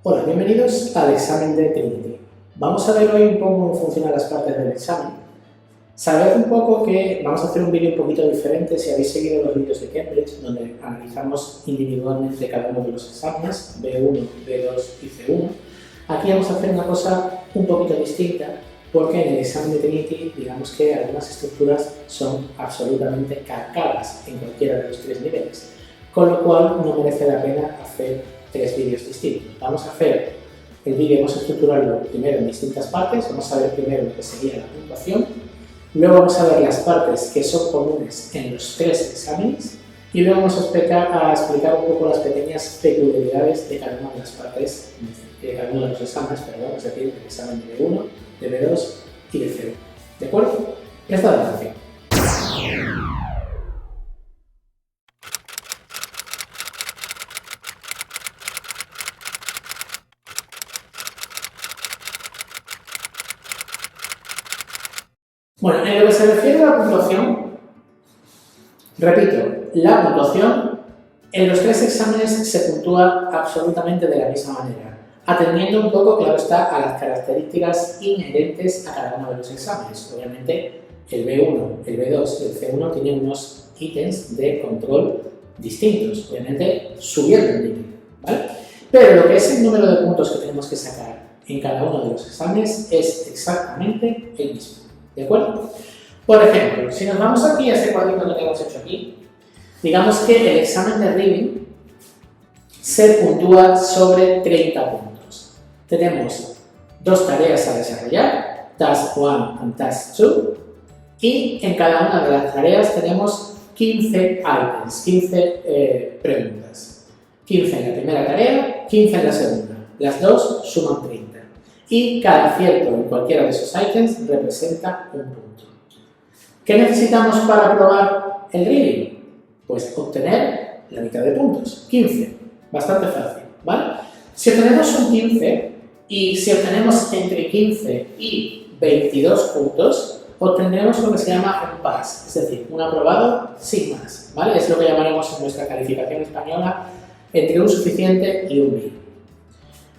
Hola, bienvenidos al examen de Trinity. Vamos a ver hoy un poco cómo funcionan las partes del examen. Sabed un poco que vamos a hacer un vídeo un poquito diferente si habéis seguido los vídeos de Cambridge, donde analizamos individualmente cada uno de los exámenes, B1, B2 y C1. Aquí vamos a hacer una cosa un poquito distinta, porque en el examen de Trinity, digamos que algunas estructuras son absolutamente calcadas en cualquiera de los tres niveles, con lo cual no merece la pena hacer tres vídeos distintos. Vamos a hacer el vídeo, vamos a estructurarlo primero en distintas partes. Vamos a ver primero lo que sería la puntuación, luego vamos a ver las partes que son comunes en los tres exámenes y luego vamos a explicar un poco las pequeñas peculiaridades de cada una de las partes, de cada uno de los exámenes, es decir, el examen de B1, de B2 y de C1. ¿De acuerdo? Prestad atención. Bueno, en lo que se refiere a la puntuación, repito, la puntuación en los tres exámenes se puntúa absolutamente de la misma manera, atendiendo un poco, claro está, a las características inherentes a cada uno de los exámenes. Obviamente, el B1, el B2 y el C1 tienen unos ítems de control distintos, obviamente subiendo el nivel, ¿vale? Pero lo que es el número de puntos que tenemos que sacar en cada uno de los exámenes es exactamente el mismo. ¿De acuerdo? Por ejemplo, si nos vamos aquí a este cuadrito que hemos hecho aquí, digamos que el examen de reading se puntúa sobre 30 puntos. Tenemos dos tareas a desarrollar, Task 1 y Task 2, y en cada una de las tareas tenemos 15 items, 15 preguntas. 15 en la primera tarea, 15 en la segunda. Las dos suman 30. Y cada acierto en cualquiera de esos ítems representa un punto. ¿Qué necesitamos para probar el reading? Pues obtener la mitad de puntos, 15. Bastante fácil, ¿vale? Si obtenemos un 15 y si obtenemos entre 15 y 22 puntos, obtendremos lo que se llama un pass, es decir, un aprobado sin más, ¿vale? Es lo que llamaremos en nuestra calificación española entre un suficiente y un mínimo.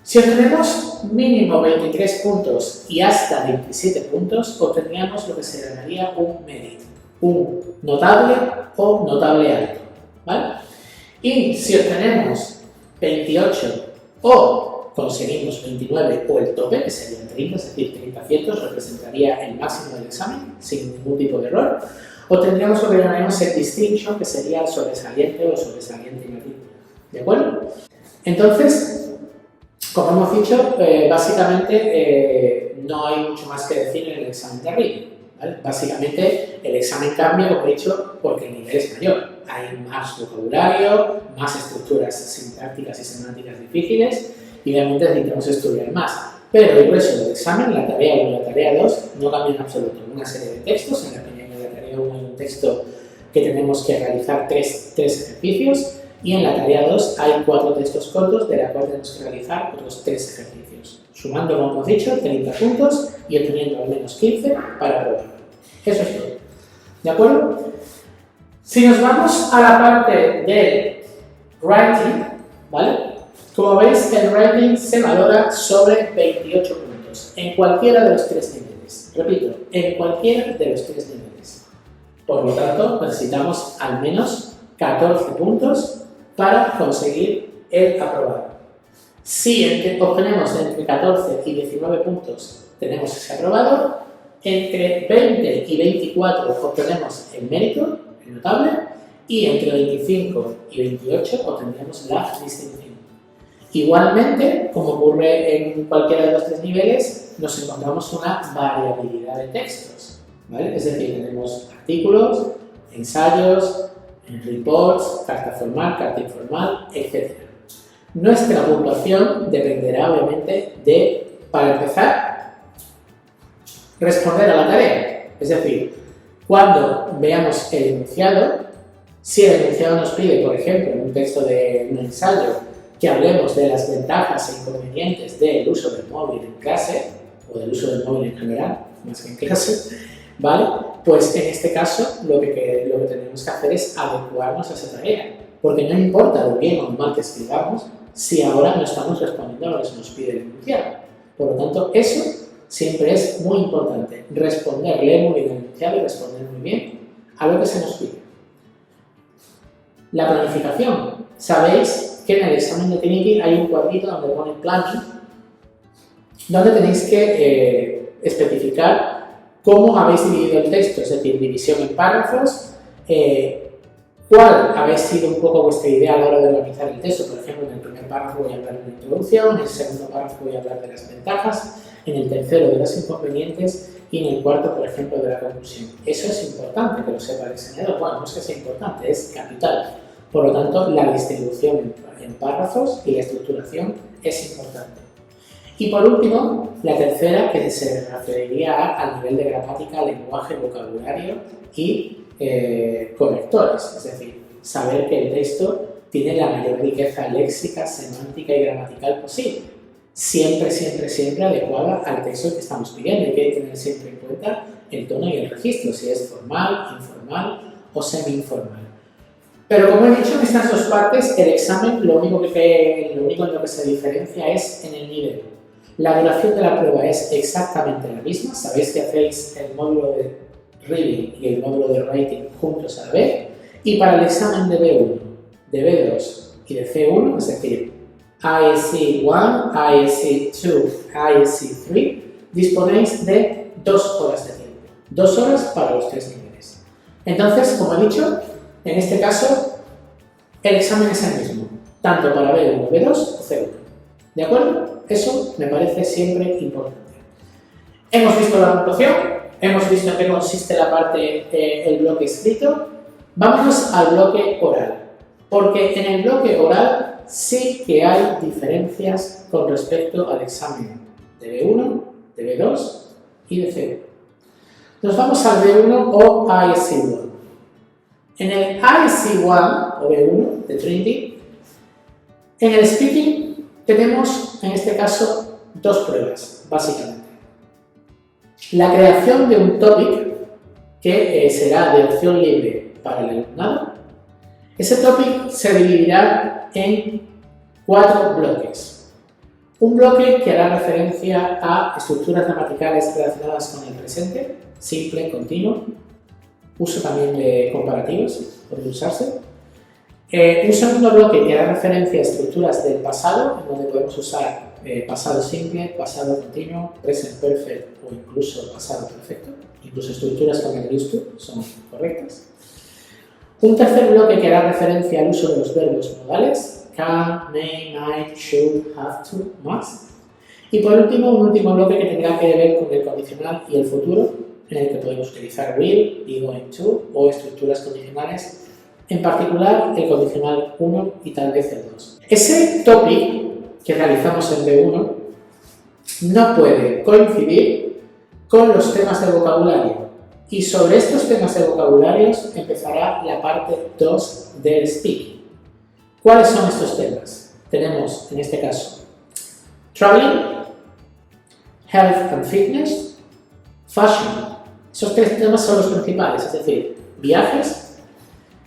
Si obtenemos mínimo 23 puntos y hasta 27 puntos, obtendríamos lo que se llamaría un merit, un notable o notable alto, ¿vale? Y si obtenemos 28 o conseguimos 29 o el tope, que serían 30, es decir, 30 aciertos, representaría el máximo del examen, sin ningún tipo de error, obtendríamos lo que llamaremos el distinction, que sería el sobresaliente o sobresaliente en matrícula, ¿de acuerdo? Entonces, como hemos dicho, básicamente no hay mucho más que decir en el examen de reading, ¿vale? Básicamente el examen cambia, como he dicho, porque el nivel es mayor. Hay más vocabulario, más estructuras sintácticas y semánticas difíciles y obviamente necesitamos estudiar más. Pero el grueso del examen, la tarea 1 y la tarea 2, no cambian en absoluto. Una serie de textos, en la tarea 1 hay un texto que tenemos que realizar tres ejercicios. Y en la tarea 2 hay 4 textos cortos, de la cual tenemos que realizar otros 3 ejercicios. Sumando, como hemos dicho, 30 puntos y obteniendo al menos 15 para probarlo. Eso es todo. ¿De acuerdo? Si nos vamos a la parte de writing, ¿vale? Como veis, el writing se valora sobre 28 puntos en cualquiera de los 3 niveles. Repito, en cualquiera de los 3 niveles. Por lo tanto, necesitamos al menos 14 puntos para conseguir el aprobado. Si obtenemos entre 14 y 19 puntos, tenemos ese aprobado. Entre 20 y 24 obtenemos el mérito, el notable, y entre 25 y 28 obtendremos la distinción. Igualmente, como ocurre en cualquiera de los 3 niveles, nos encontramos una variabilidad de textos, ¿vale? Es decir, tenemos artículos, ensayos, reports, carta formal, carta informal, etc. Nuestra puntuación dependerá obviamente de, para empezar, responder a la tarea. Es decir, cuando veamos el enunciado, si el enunciado nos pide, por ejemplo, en un texto de un ensayo, que hablemos de las ventajas e inconvenientes del uso del móvil en clase, o del uso del móvil en general, más que en clase, ¿vale? Pues en este caso lo que tenemos que hacer es adecuarnos a esa tarea, porque no importa lo bien o mal que escribamos, si ahora no estamos respondiendo a lo que se nos pide el enunciado. Por lo tanto, eso siempre es muy importante, leer muy bien el enunciado y responder muy bien a lo que se nos pide. La planificación. Sabéis que en el examen de Trinity hay un cuadrito donde pone planning, donde tenéis que especificar cómo habéis dividido el texto, es decir, división en párrafos, cuál habéis sido un poco vuestra idea a la hora de organizar el texto. Por ejemplo, en el primer párrafo voy a hablar de la introducción, en el segundo párrafo voy a hablar de las ventajas, en el tercero de los inconvenientes y en el cuarto, por ejemplo, de la conclusión. Eso es importante que lo sepa el diseñador. Bueno, no es que sea importante, es capital. Por lo tanto, la distribución en párrafos y la estructuración es importante. Y por último, la tercera, que se referiría al nivel de gramática, lenguaje, vocabulario y conectores, es decir, saber que el texto tiene la mayor riqueza léxica, semántica y gramatical posible, siempre adecuada al texto que estamos pidiendo. Hay que tener siempre en cuenta el tono y el registro, si es formal, informal o semi-informal. Pero como he dicho, en estas dos partes, el examen lo único en lo que se diferencia es en el nivel. La duración de la prueba es exactamente la misma, sabéis que hacéis el módulo de Reading y el módulo de Writing juntos a la vez, y para el examen de B1, de B2 y de C1, es decir, IEC1, IEC2, IEC3, disponéis de 2 horas de tiempo, 2 horas para los 3 niveles. Entonces, como he dicho, en este caso, el examen es el mismo, tanto para B1, B2 o C1. ¿De acuerdo? Eso me parece siempre importante. Hemos visto la puntuación, hemos visto en qué consiste la parte, el bloque escrito. Vámonos al bloque oral, porque en el bloque oral sí que hay diferencias con respecto al examen de B1, de B2 y de C1. Nos vamos al B1 o IEC1. En el IEC1 o B1 de Trinity, en el speaking tenemos en este caso 2 pruebas, básicamente. La creación de un topic que será de opción libre para el alumnado. Ese topic se dividirá en 4 bloques. Un bloque que hará referencia a estructuras gramaticales relacionadas con el presente, simple, continuo, uso también de comparativos, puede usarse. Un segundo bloque que hará referencia a estructuras del pasado, en donde podemos usar pasado simple, pasado continuo, present perfect o incluso pasado perfecto. Incluso estructuras como el used to son correctas. Un tercer bloque que hará referencia al uso de los verbos modales, can, may, might, should, have to, must. Y por último, un último bloque que tendrá que ver con el condicional y el futuro, en el que podemos utilizar will, be going to o estructuras condicionales, en particular el condicional 1 y tal vez el 2. Ese topic que realizamos en B1 no puede coincidir con los temas de vocabulario, y sobre estos temas de vocabularios empezará la parte 2 del speaking. ¿Cuáles son estos temas? Tenemos en este caso traveling, health and fitness, fashion. Esos 3 temas son los principales, es decir, viajes,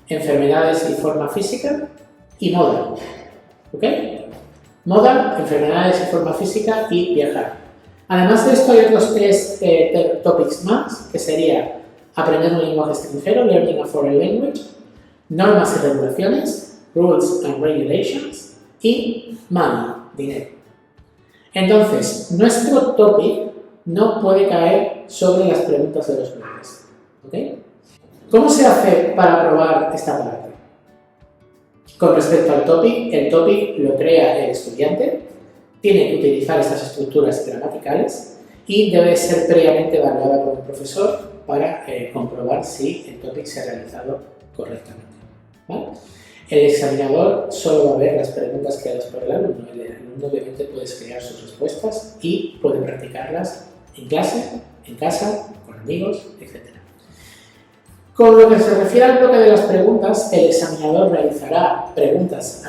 enfermedades y forma física y moda. ¿Ok? Moda, enfermedades y forma física y viajar. Además de esto hay otros 3 topics más, que sería aprender un lenguaje extranjero, learning a foreign language, normas y regulaciones, rules and regulations, y money, dinero. Entonces, nuestro topic no puede caer sobre las preguntas de los bloques. ¿Okay? ¿Cómo se hace para probar esta parte? Con respecto al topic, el topic lo crea el estudiante, tiene que utilizar estas estructuras gramaticales y debe ser previamente evaluada por el profesor para comprobar si el topic se ha realizado correctamente. ¿Vale? El examinador solo va a ver las preguntas creadas por el alumno. El alumno obviamente puede crear sus respuestas y puede practicarlas en clase, en casa, con amigos, etc. Con lo que se refiere al bloque de las preguntas, el examinador realizará preguntas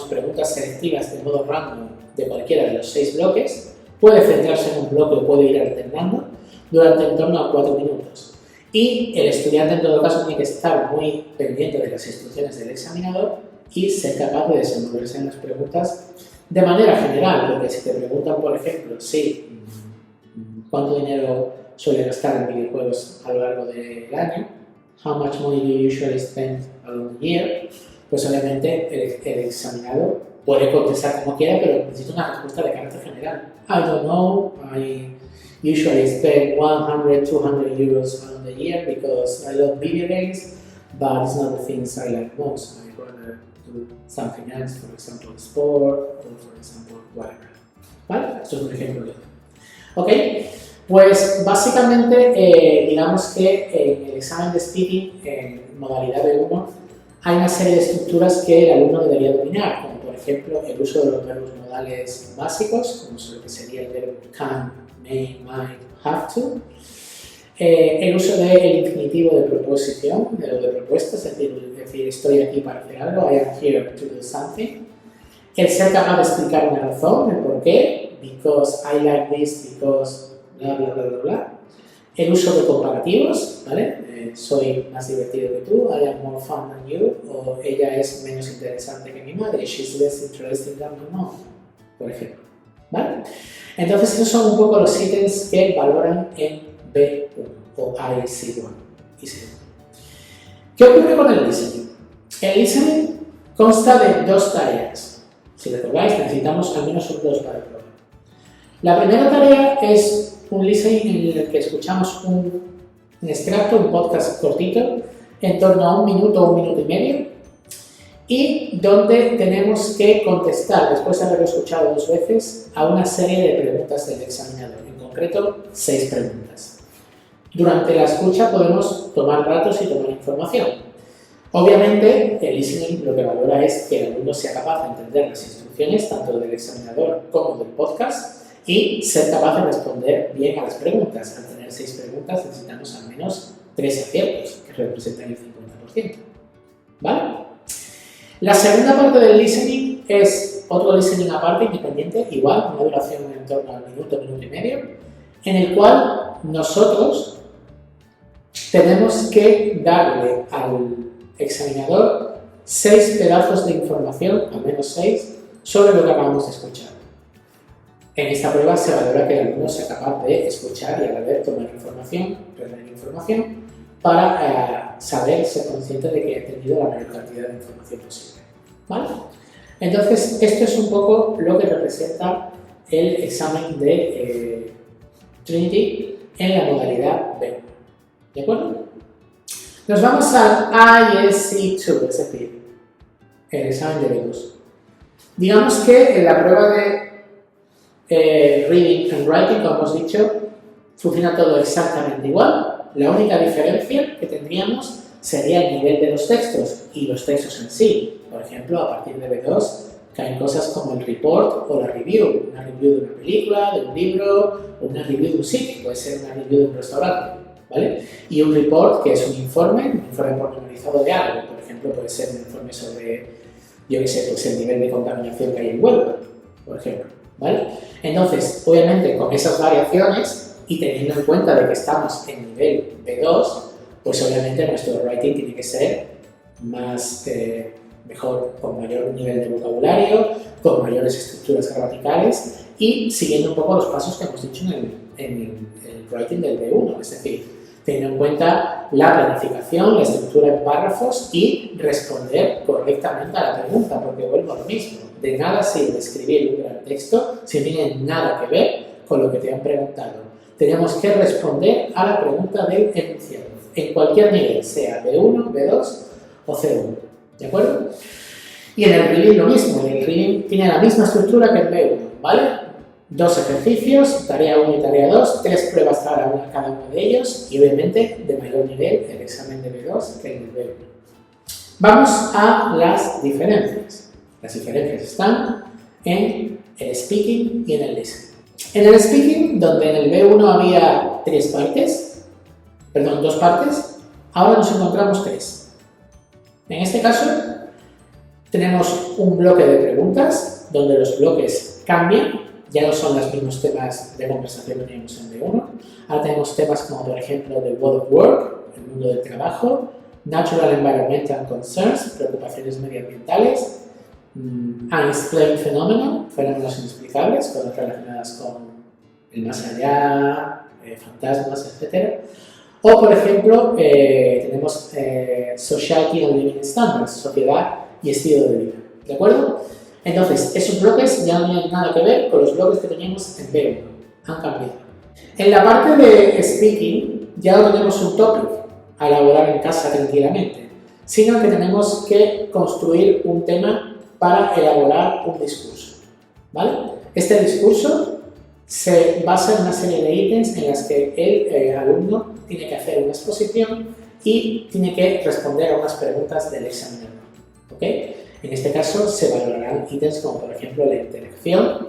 preguntas selectivas de modo random de cualquiera de los 6 bloques, puede centrarse en un bloque o puede ir alternando durante en torno a 4 minutos. Y el estudiante en todo caso tiene que estar muy pendiente de las instrucciones del examinador y ser capaz de desenvolverse en las preguntas de manera general, porque si te preguntan, por ejemplo, ¿cuánto dinero suele gastar en videojuegos a lo largo del año? How much money do you usually spend along the year? Pues obviamente el examinador puede contestar como quiera, pero necesita una respuesta de carácter general. I don't know, I usually spend 100, 200 euros along the year because I love video games, but it's not the things I like most. I'd rather do something else, for example, sport, or for example, whatever. ¿Vale? Esto es un ejemplo de ello. ¿Ok? Pues básicamente, digamos que en el examen de speaking, en modalidad B1, hay una serie de estructuras que el alumno debería dominar, como por ejemplo el uso de los verbos modales básicos, como lo que sería el verbo can, may, might, have to, el uso del infinitivo de proposición, de lo de propuesta, es decir, estoy aquí para hacer algo, I am here to do something, el ser capaz de explicar una razón, el por qué, because I like this, because bla bla bla bla bla. El uso de comparativos, ¿vale? Soy más divertido que tú, I am more fun than you, o ella es menos interesante que mi madre, she's less interesting than my mom, por ejemplo, ¿vale? Entonces esos son un poco los ítems que valoran en B1 o IC1. ¿Qué ocurre con el listening? El listening consta de dos tareas. Si recordáis, necesitamos al menos dos para el programa. La primera tarea es un listening en el que escuchamos un extracto, un podcast cortito, en torno a 1 minuto o 1 minuto y medio, y donde tenemos que contestar, después de haberlo escuchado 2 veces, a una serie de preguntas del examinador, en concreto 6 preguntas. Durante la escucha podemos tomar datos y tomar información. Obviamente, el listening lo que valora es que el alumno sea capaz de entender las instrucciones tanto del examinador como del podcast y ser capaz de responder bien a las preguntas. Al tener 6 preguntas necesitamos al menos 3 aciertos, que representan el 50%. ¿Vale? La segunda parte del listening es otro listening aparte, independiente, igual, una duración en torno al minuto, minuto y medio, en el cual nosotros tenemos que darle al examinador 6 pedazos de información, al menos 6, sobre lo que acabamos de escuchar. En esta prueba se valora que el alumno sea capaz de escuchar y a la vez tomar información, retener información, para saber, ser consciente de que ha tenido la mayor cantidad de información posible. ¿Vale? Entonces, esto es un poco lo que representa el examen de Trinity en la modalidad B1. ¿De acuerdo? Nos vamos al ISC2, es decir, el examen de B2. Digamos que en la prueba de Reading and Writing, como hemos dicho, funciona todo exactamente igual. La única diferencia que tendríamos sería el nivel de los textos y los textos en sí. Por ejemplo, a partir de B2 caen cosas como el report o la review. Una review de una película, de un libro, o una review de un sitio. Puede ser una review de un restaurante, ¿vale? Y un report, que es un informe pormenorizado de algo. Por ejemplo, puede ser un informe sobre, yo qué sé, pues el nivel de contaminación que hay en Huelva, por ejemplo, ¿vale? Entonces, obviamente, con esas variaciones y teniendo en cuenta de que estamos en nivel B2, pues obviamente nuestro writing tiene que ser más mejor, con mayor nivel de vocabulario, con mayores estructuras gramaticales y siguiendo un poco los pasos que hemos dicho en el writing del B1, es decir, teniendo en cuenta la planificación, la estructura en párrafos y responder correctamente a la pregunta, porque vuelvo a lo mismo, de nada sirve escribir un gran texto si no tiene nada que ver con lo que te han preguntado. Tenemos que responder a la pregunta del enunciado, en cualquier nivel, sea B1, B2 o C1, ¿de acuerdo? Y en el reading lo mismo, el reading tiene la misma estructura que el B1, ¿vale? 2 ejercicios, tarea 1 y tarea 2, 3 pruebas cada uno de ellos y obviamente de mayor nivel el examen de B2 que el B1. Vamos a las diferencias. Las diferencias están en el speaking y en el listening. En el speaking, donde en el B1 había 2 partes, ahora nos encontramos 3. En este caso, tenemos un bloque de preguntas, donde los bloques cambian, ya no son los mismos temas de conversación que teníamos en B1. Ahora tenemos temas como, por ejemplo, the world of work, el mundo del trabajo, Natural Environmental Concerns, preocupaciones medioambientales, Unexplained Phenomenon, fenómenos inexplicables, cosas relacionadas con el más allá, fantasmas, etc. O, por ejemplo, tenemos Society and Living Standards, sociedad y estilo de vida, ¿de acuerdo? Entonces, esos bloques ya no tienen nada que ver con los bloques que teníamos en B1, han cambiado. En la parte de speaking ya no tenemos un topic a elaborar en casa tranquilamente, sino que tenemos que construir un tema para elaborar un discurso, ¿vale? Este discurso se basa en una serie de ítems en las que el alumno tiene que hacer una exposición y tiene que responder a unas preguntas del examinador, ¿ok? En este caso se valorarán ítems como, por ejemplo, la interacción,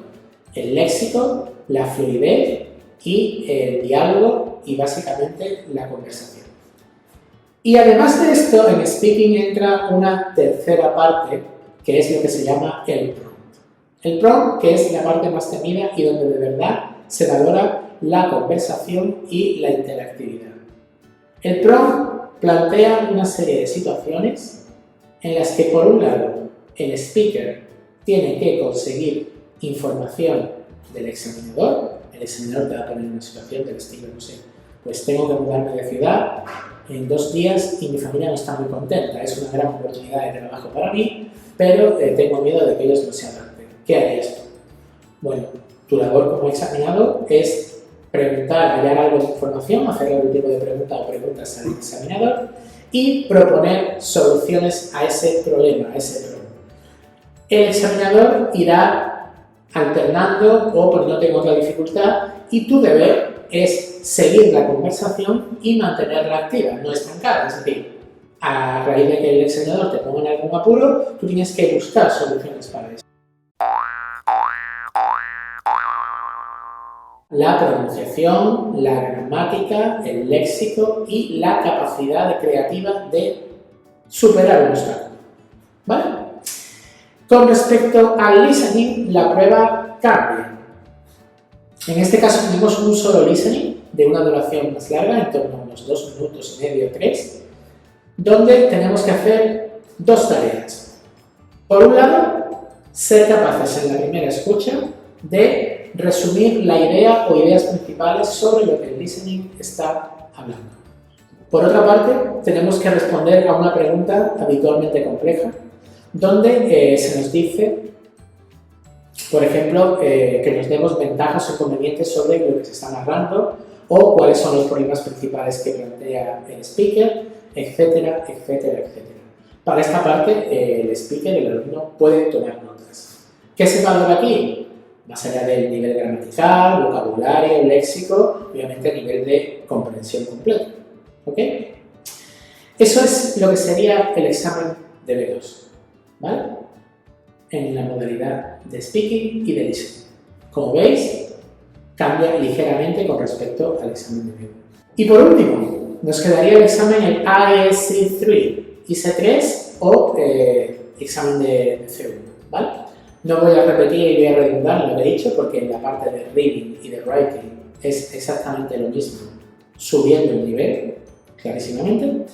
el léxico, la fluidez y el diálogo y básicamente la conversación. Y además de esto, en speaking entra una tercera parte que es lo que se llama el prompt. El prompt, que es la parte más temida y donde de verdad se valora la conversación y la interactividad. El prompt plantea una serie de situaciones en las que, por un lado, el speaker tiene que conseguir información del examinador. El examinador te va a poner una situación del estilo, no sé, pues tengo que mudarme de ciudad en 2 días y mi familia no está muy contenta. Es una gran oportunidad de trabajo para mí, pero tengo miedo de que ellos no se adapten. ¿Qué harías tú? Bueno, tu labor como examinador es preguntar, hallar algo de información, hacer algún tipo de pregunta o preguntas al examinador y proponer soluciones a ese problema, a ese problema. El examinador irá alternando o poniéndote en otra dificultad y tu deber es seguir la conversación y mantenerla activa, no estancarla. Es decir, a raíz de que el examinador te ponga en algún apuro, tú tienes que buscar soluciones para eso. La pronunciación, la gramática, el léxico y la capacidad creativa de superar un obstáculo, ¿vale? Con respecto al listening, la prueba cambia. En este caso tenemos un solo listening de una duración más larga, en torno a unos 2 minutos y medio, 3, donde tenemos que hacer 2 tareas. Por un lado, ser capaces en la primera escucha de resumir la idea o ideas principales sobre lo que el listening está hablando. Por otra parte, tenemos que responder a una pregunta habitualmente compleja, donde se nos dice, por ejemplo, que nos demos ventajas o inconvenientes sobre lo que se está narrando o cuáles son los problemas principales que plantea el speaker, etcétera, etcétera, etcétera. Para esta parte, el speaker, el alumno, puede tomar notas. ¿Qué se valora aquí? Más allá del nivel gramatical, vocabulario, léxico, obviamente el nivel de comprensión completo. ¿Ok? Eso es lo que sería el examen de B2, ¿vale? En la modalidad de speaking y de listening. Como veis, cambia ligeramente con respecto al examen de B1. Y por último, nos quedaría el examen, el ISC3 o examen de C1, ¿vale? No voy a repetir y voy a redundar lo que he dicho porque en la parte de reading y de writing es exactamente lo mismo, subiendo el nivel, clarísimamente.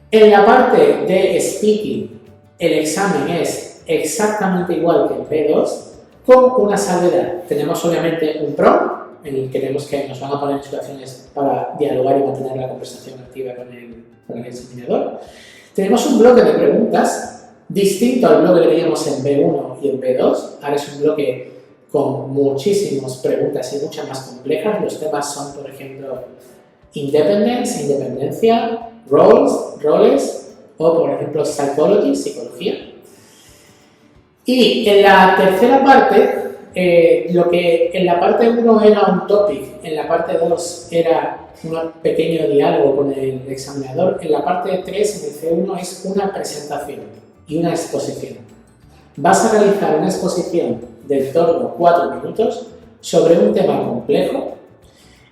En la parte de speaking, el examen es exactamente igual que en B2, con una salvedad. Tenemos obviamente un prompt, en el que nos van a poner en situaciones para dialogar y mantener la conversación activa con el examinador. Tenemos un bloque de preguntas, distinto al bloque que teníamos en B1 y en B2. Ahora es un bloque con muchísimas preguntas y muchas más complejas. Los temas son, por ejemplo, independence, independencia, roles, o por ejemplo, psychology, psicología. Y en la tercera parte, lo que en la parte 1 era un topic, en la parte 2 era un pequeño diálogo con el examinador, en la parte 3, en el C1, es una presentación y una exposición. Vas a realizar una exposición de en torno a 4 minutos sobre un tema complejo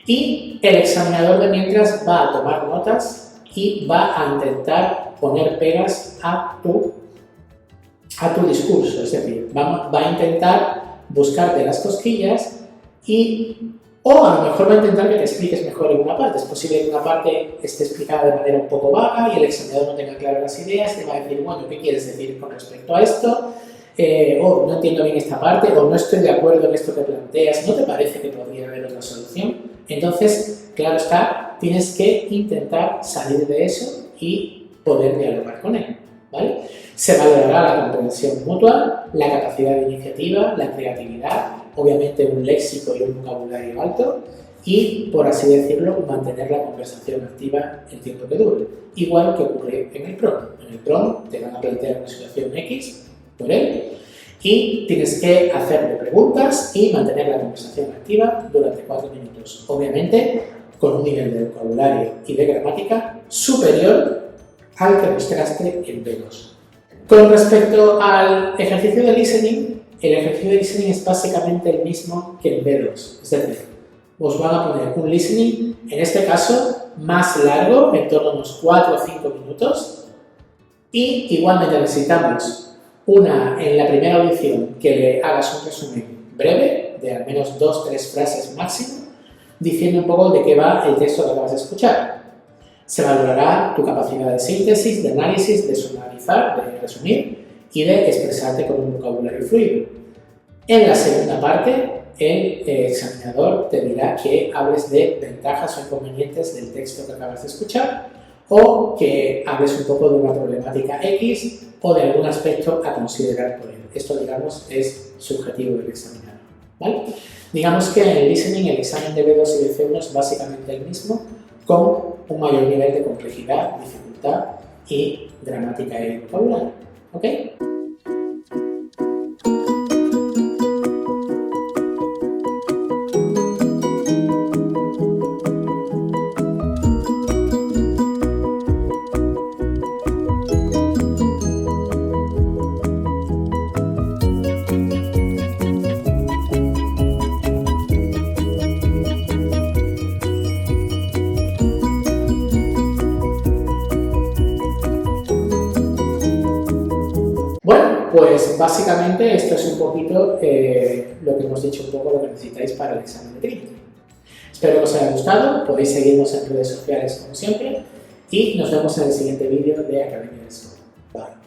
y el examinador de mientras va a tomar notas y va a intentar poner pegas a tu discurso, es decir, va a intentar buscarte las cosquillas y O a lo mejor va a intentar que te expliques mejor en una parte. Es posible que una parte esté explicada de manera un poco vaga y el examinador no tenga claras las ideas y te va a decir, bueno, ¿qué quieres decir con respecto a esto? O no entiendo bien esta parte, o no estoy de acuerdo en esto que planteas, ¿no te parece que podría haber otra solución? Entonces, claro está, tienes que intentar salir de eso y poder dialogar con él, ¿vale? Se valorará la comprensión mutua, la capacidad de iniciativa, la creatividad, obviamente un léxico y un vocabulario alto y, por así decirlo, mantener la conversación activa el tiempo que dure. Igual que ocurre en el PROM. En el PROM te van a plantear una situación X por él y tienes que hacerle preguntas y mantener la conversación activa durante 4 minutos. Obviamente, con un nivel de vocabulario y de gramática superior al que mostraste en B2. Con respecto al ejercicio de listening, el ejercicio de listening es básicamente el mismo que en B2. Es decir, os van a poner un listening, en este caso, más largo, en torno a unos 4 o 5 minutos, y igualmente necesitamos una, en la primera audición, que le hagas un resumen breve, de al menos 2 o 3 frases máximo, diciendo un poco de qué va el texto que acabas de escuchar. Se valorará tu capacidad de síntesis, de análisis, de sumarizar, de resumir y de expresarte con un vocabulario fluido. En la segunda parte, el examinador te dirá que hables de ventajas o inconvenientes del texto que acabas de escuchar o que hables un poco de una problemática X o de algún aspecto a considerar por él. Esto, digamos, es subjetivo del examinador, ¿vale? Digamos que en el listening el examen de B2 y de C1 es básicamente el mismo, con un mayor nivel de complejidad, dificultad y gramática y vocabulario, ¿ok? Bueno, pues básicamente esto es un poquito lo que hemos dicho, un poco lo que necesitáis para el examen de Trinity. Espero que os haya gustado, podéis seguirnos en redes sociales como siempre y nos vemos en el siguiente vídeo de Academia de Esto. Bye.